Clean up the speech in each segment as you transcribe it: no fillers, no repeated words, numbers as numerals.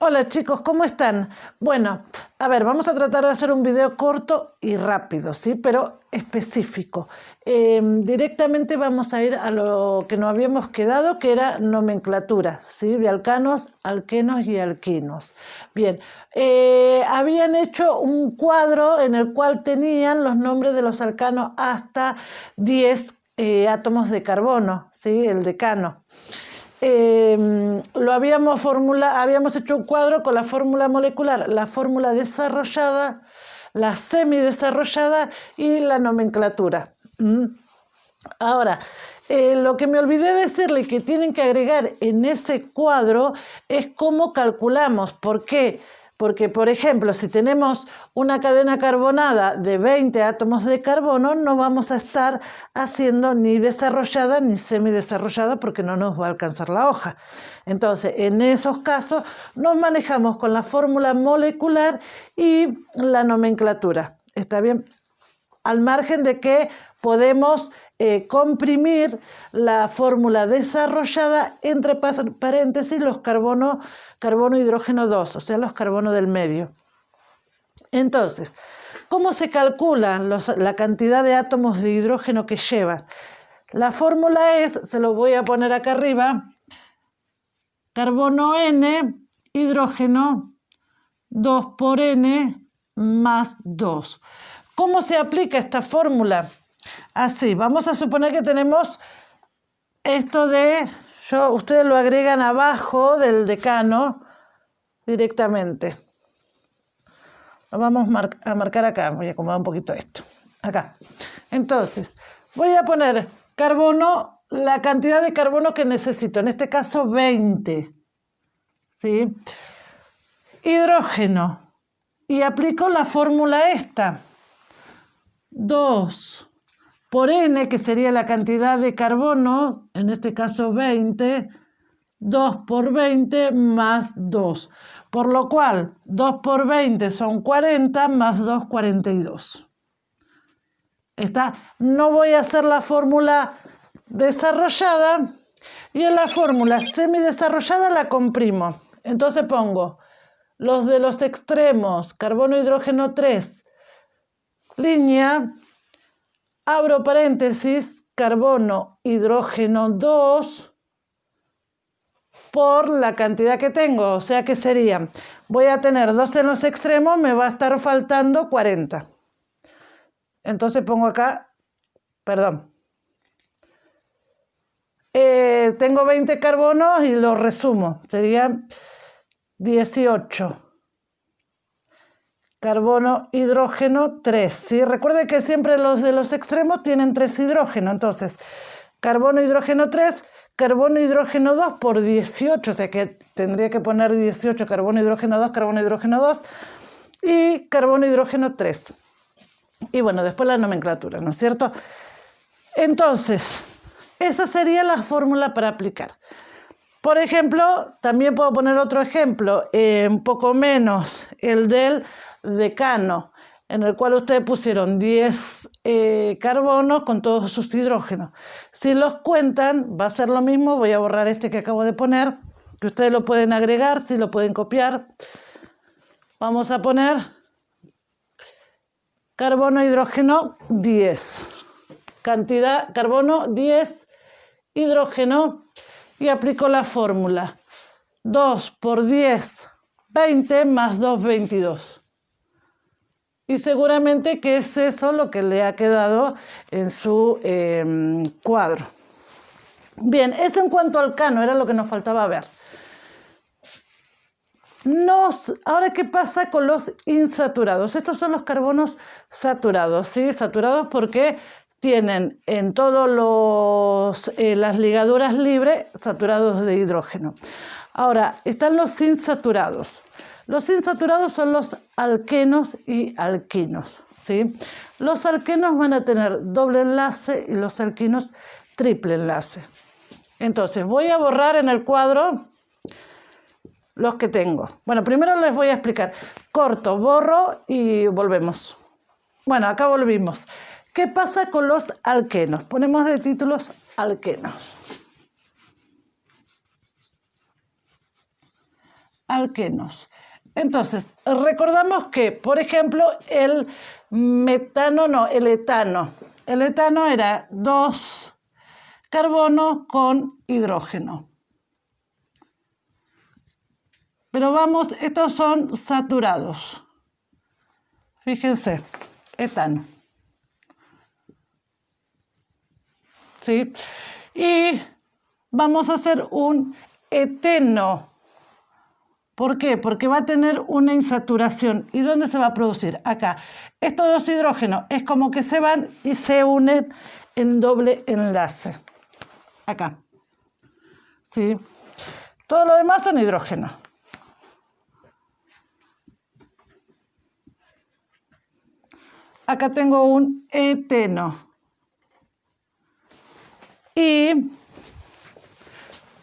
Hola chicos, ¿cómo están? Bueno, a ver, vamos a tratar de hacer un video corto y rápido, ¿sí? Pero específico. Directamente vamos a ir a lo que nos habíamos quedado, que era nomenclatura, ¿sí? De alcanos, alquenos y alquinos. Bien, habían hecho un cuadro en el cual tenían los nombres de los alcanos hasta 10 átomos de carbono, ¿sí? El decano. Habíamos hecho un cuadro con la fórmula molecular, la fórmula desarrollada, la semidesarrollada y la nomenclatura. Ahora, lo que me olvidé decirle que tienen que agregar en ese cuadro es cómo calculamos. ¿Por qué? Porque, por ejemplo, si tenemos una cadena carbonada de 20 átomos de carbono, no vamos a estar haciendo ni desarrollada ni semidesarrollada porque no nos va a alcanzar la hoja. Entonces, en esos casos, nos manejamos con la fórmula molecular y la nomenclatura. ¿Está bien? Al margen de que podemos comprimir la fórmula desarrollada entre paréntesis los carbono, hidrógeno 2, o sea, los carbonos del medio. Entonces, ¿cómo se calcula la cantidad de átomos de hidrógeno que llevan? La fórmula es, se lo voy a poner acá arriba, carbono N, hidrógeno 2 por N más 2. ¿Cómo se aplica esta fórmula? Así, vamos a suponer que tenemos esto ustedes lo agregan abajo del decano directamente. Lo vamos a marcar acá, voy a acomodar un poquito esto, acá. Entonces, voy a poner carbono, la cantidad de carbono que necesito, en este caso 20, ¿sí? Hidrógeno, y aplico la fórmula esta, 2 por N, que sería la cantidad de carbono, en este caso 20, 2 por 20 más 2. Por lo cual, 2 por 20 son 40, más 2, 42. No voy a hacer la fórmula desarrollada, y en la fórmula semidesarrollada la comprimo. Entonces pongo los de los extremos, carbono, hidrógeno 3, línea, abro paréntesis, carbono, hidrógeno 2 por la cantidad que tengo, o sea que serían, voy a tener 2 en los extremos, me va a estar faltando 40. Entonces pongo acá, perdón, tengo 20 carbonos y los resumo, serían 18. Carbono, hidrógeno 3, ¿sí? Recuerden que siempre los de los extremos tienen 3 hidrógenos, entonces carbono, hidrógeno 3, carbono, hidrógeno 2 por 18, o sea que tendría que poner 18, carbono, hidrógeno 2, carbono, hidrógeno 2 y carbono, hidrógeno 3. Y bueno, después la nomenclatura, ¿no es cierto? Entonces, esa sería la fórmula para aplicar. Por ejemplo, también puedo poner otro ejemplo, un poco menos, el del decano, en el cual ustedes pusieron 10 carbonos con todos sus hidrógenos. Si los cuentan, va a ser lo mismo. Voy a borrar este que acabo de poner, que ustedes lo pueden agregar, si lo pueden copiar. Vamos a poner carbono, hidrógeno 10. Cantidad, carbono 10, hidrógeno, y aplico la fórmula. 2 por 10, 20 más 2, 22. Y seguramente que es eso lo que le ha quedado en su cuadro. Bien, eso en cuanto al alcano, era lo que nos faltaba ver. Ahora, ¿qué pasa con los insaturados? Estos son los carbonos saturados, ¿sí? Saturados porque tienen en todas las ligaduras libres saturados de hidrógeno. Ahora, están los insaturados. Los insaturados son los alquenos y alquinos, ¿sí? Los alquenos van a tener doble enlace y los alquinos triple enlace. Entonces, voy a borrar en el cuadro los que tengo. Bueno, primero les voy a explicar. Corto, borro y volvemos. Bueno, acá volvimos. ¿Qué pasa con los alquenos? Ponemos de títulos alquenos. alquenos. Entonces, recordamos que, por ejemplo, el etano. El etano era 2 carbonos con hidrógeno. Pero vamos, estos son saturados. Fíjense, etano. ¿Sí? Y vamos a hacer un eteno. ¿Por qué? Porque va a tener una insaturación. ¿Y dónde se va a producir? Acá. Estos 2 hidrógenos es como que se van y se unen en doble enlace. Acá. ¿Sí? Todo lo demás son hidrógenos. Acá tengo un eteno. Y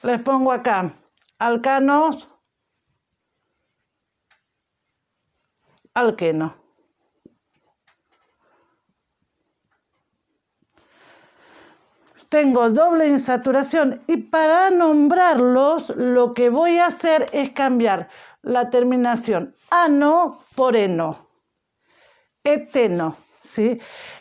les pongo acá alcanos, alqueno. Tengo doble insaturación y para nombrarlos lo que voy a hacer es cambiar la terminación ano por eno, eteno, ¿sí?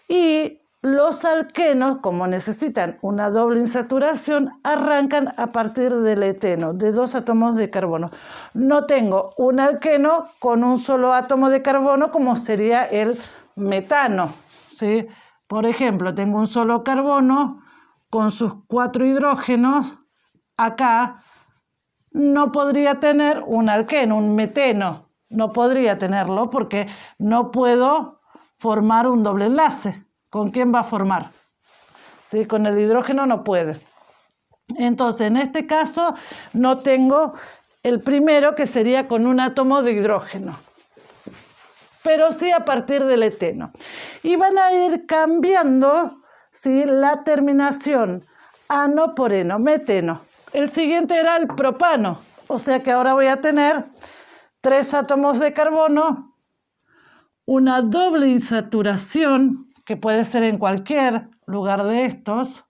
Y los alquenos, como necesitan una doble insaturación, arrancan a partir del eteno, de 2 átomos de carbono. No tengo un alqueno con un solo átomo de carbono como sería el metano, ¿sí? Por ejemplo, tengo un solo carbono con sus 4 hidrógenos. Acá no podría tener un alqueno, un meteno. No podría tenerlo porque no puedo formar un doble enlace. ¿Con quién va a formar? ¿Sí? Con el hidrógeno no puede. Entonces, en este caso, no tengo el primero, que sería con un átomo de hidrógeno, pero sí a partir del eteno. Y van a ir cambiando, ¿sí?, la terminación ano por eno, meteno. El siguiente era el propano, o sea que ahora voy a tener 3 átomos de carbono, una doble insaturación, que puede ser en cualquier lugar de estos.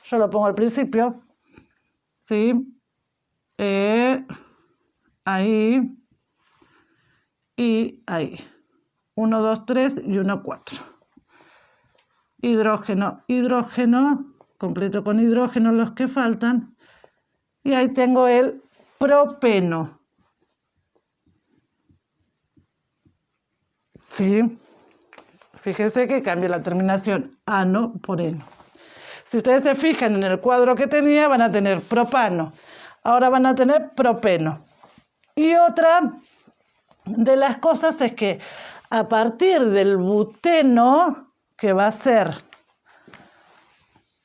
Yo lo pongo al principio, ¿sí? Ahí y ahí. 1, 2, 3 y 1, 4. Hidrógeno, hidrógeno, completo con hidrógeno los que faltan. Y ahí tengo el propeno. ¿Sí? Fíjense que cambia la terminación ano por eno. Si ustedes se fijan en el cuadro que tenía, van a tener propano. Ahora van a tener propeno. Y otra de las cosas es que a partir del buteno, que va a ser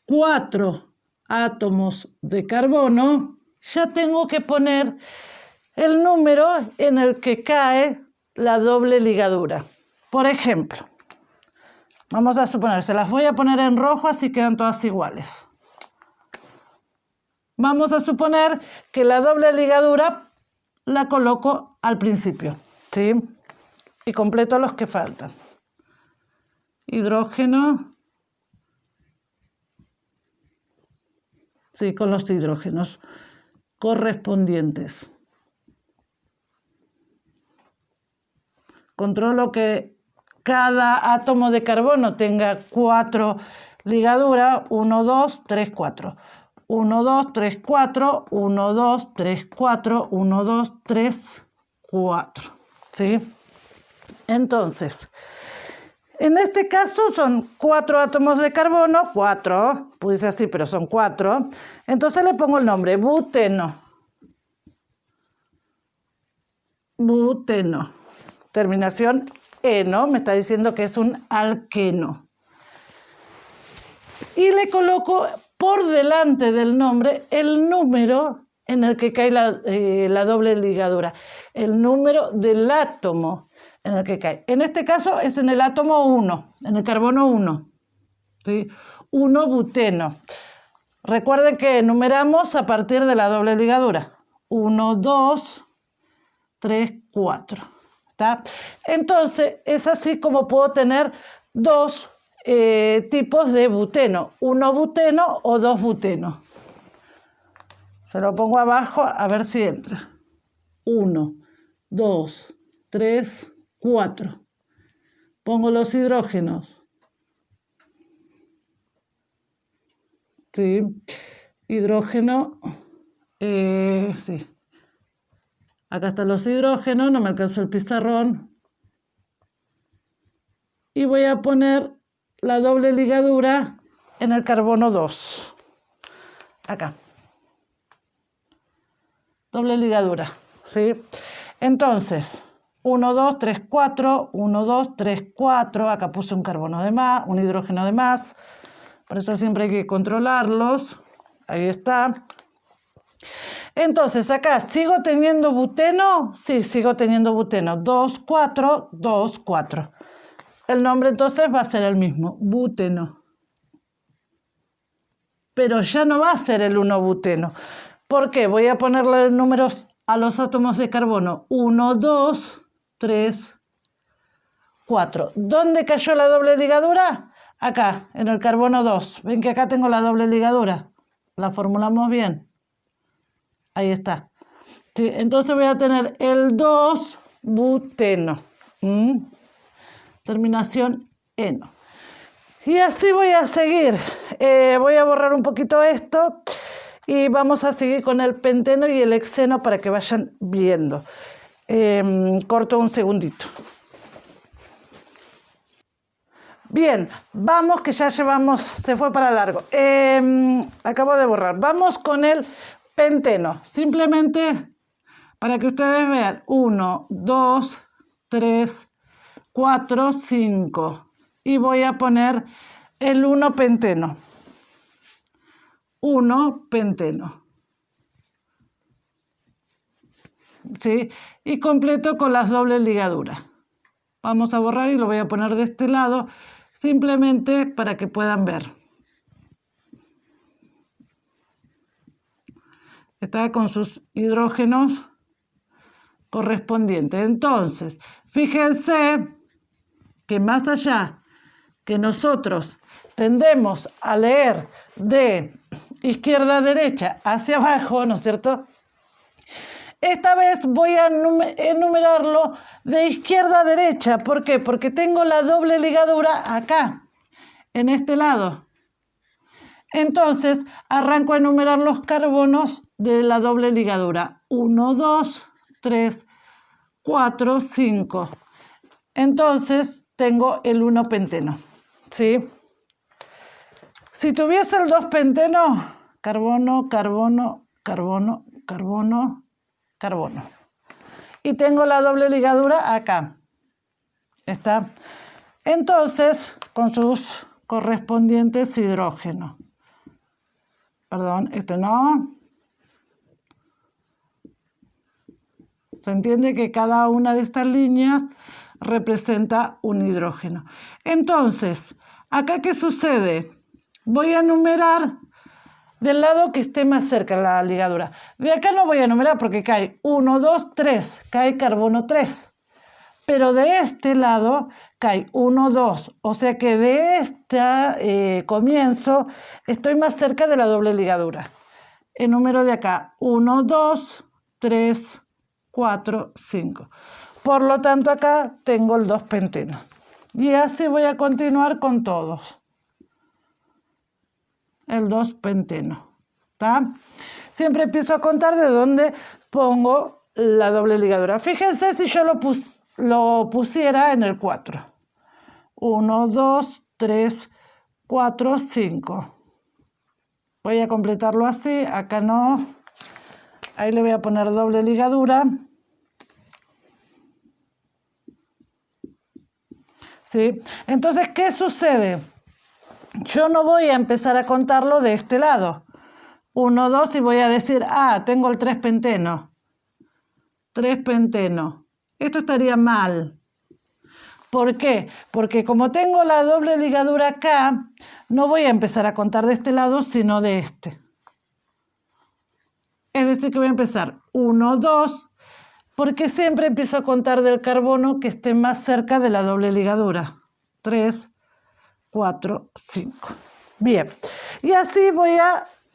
4 átomos de carbono, ya tengo que poner el número en el que cae la doble ligadura. Por ejemplo, vamos a suponer, se las voy a poner en rojo así quedan todas iguales. Vamos a suponer que la doble ligadura la coloco al principio, ¿sí? Y completo los que faltan. Hidrógeno, sí, con los hidrógenos correspondientes. Controlo que cada átomo de carbono tenga 4 ligaduras, 1, 2, 3, 4. 1, 2, 3, 4, 1, 2, 3, 4, 1, 2, 3, 4. ¿Sí? Entonces, en este caso son 4 átomos de carbono, 4, puse así, pero son 4. Entonces le pongo el nombre, buteno. Buteno. Terminación eno, me está diciendo que es un alqueno. Y le coloco por delante del nombre el número en el que cae la doble ligadura, el número del átomo en el que cae. En este caso es en el átomo 1, en el carbono 1, ¿sí? 1 buteno. Recuerden que numeramos a partir de la doble ligadura. 1, 2, 3, 4. ¿Está? Entonces es así como puedo tener 2 tipos de buteno, 1 buteno o 2 buteno. Se lo pongo abajo a ver si entra. 1, 2, 3, 4. Pongo los hidrógenos. ¿Sí? Hidrógeno. Sí. Acá están los hidrógenos, no me alcanzó el pizarrón. Y voy a poner la doble ligadura en el carbono 2. Acá. Doble ligadura, ¿sí? Entonces, 1, 2, 3, 4, 1, 2, 3, 4. Acá puse un carbono de más, un hidrógeno de más. Por eso siempre hay que controlarlos. Ahí está. Entonces, acá, ¿sigo teniendo buteno? Sí, sigo teniendo buteno. 2, 4, 2, 4. El nombre entonces va a ser el mismo, buteno. Pero ya no va a ser el 1-buteno. ¿Por qué? Voy a ponerle números a los átomos de carbono. 1, 2, 3, 4. ¿Dónde cayó la doble ligadura? Acá, en el carbono 2. ¿Ven que acá tengo la doble ligadura? La formulamos bien. Ahí está. Sí, entonces voy a tener el 2-buteno. Terminación eno. Y así voy a seguir. Voy a borrar un poquito esto y vamos a seguir con el penteno y el hexeno para que vayan viendo. Corto un segundito. Bien, vamos que ya llevamos, se fue para largo. Acabo de borrar. Vamos con el penteno. Simplemente para que ustedes vean. 1, 2, 3, 4, 5. Y voy a poner el 1-penteno. 1-penteno. ¿Sí? Y completo con las dobles ligaduras. Vamos a borrar y lo voy a poner de este lado, simplemente para que puedan ver. Está con sus hidrógenos correspondientes. Entonces, fíjense que más allá que nosotros tendemos a leer de izquierda a derecha hacia abajo, ¿no es cierto? Esta vez voy a enumerarlo de izquierda a derecha. ¿Por qué? Porque tengo la doble ligadura acá, en este lado. Entonces, arranco a enumerar los carbonos de la doble ligadura. 1, 2, 3, 4, 5. Entonces, tengo el 1-penteno. ¿Sí? Si tuviese el 2-penteno, carbono, carbono, carbono, carbono, carbono. Y tengo la doble ligadura acá. ¿Está? Entonces, con sus correspondientes hidrógenos. Perdón, este no. Se entiende que cada una de estas líneas representa un hidrógeno. Entonces, ¿acá qué sucede? Voy a enumerar del lado que esté más cerca la ligadura. De acá no voy a enumerar porque cae 1, 2, 3, cae carbono 3. Pero de este lado cae 1, 2. O sea que de este comienzo estoy más cerca de la doble ligadura. Enumero de acá 1, 2, 3, 4, 5. Por lo tanto acá tengo el 2-penteno. Y así voy a continuar con todos. El 2-penteno. ¿Está? Siempre empiezo a contar de dónde pongo la doble ligadura. Fíjense si yo lo pusiera en el 4. 1, 2, 3, 4, 5. Voy a completarlo así. Acá no. Ahí le voy a poner doble ligadura. ¿Sí? Entonces, ¿qué sucede? Yo no voy a empezar a contarlo de este lado. 1, 2 y voy a decir, tengo el 3-penteno. 3-penteno. Esto estaría mal. ¿Por qué? Porque como tengo la doble ligadura acá, no voy a empezar a contar de este lado, sino de este. Es decir, que voy a empezar 1, 2, porque siempre empiezo a contar del carbono que esté más cerca de la doble ligadura. 3, 4, 5. Bien. Y así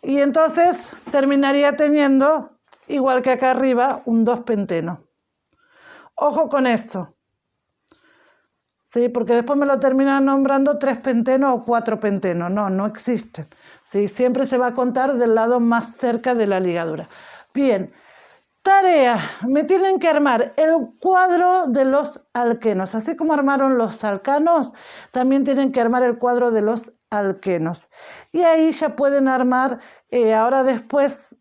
y entonces terminaría teniendo igual que acá arriba un 2-penteno. Ojo con eso. ¿Sí? Porque después me lo terminan nombrando 3-penteno o 4-penteno. No, no existen. ¿Sí? Siempre se va a contar del lado más cerca de la ligadura. Bien, tarea. Me tienen que armar el cuadro de los alquenos. Así como armaron los alcanos, también tienen que armar el cuadro de los alquenos. Y ahí ya pueden armar, ahora después,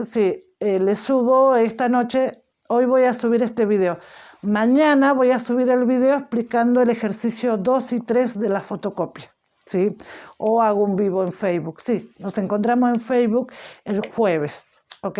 sí, les subo esta noche, hoy voy a subir este video. Mañana voy a subir el video explicando el ejercicio 2 y 3 de la fotocopia, ¿sí? O hago un vivo en Facebook, sí, nos encontramos en Facebook el jueves, ¿ok?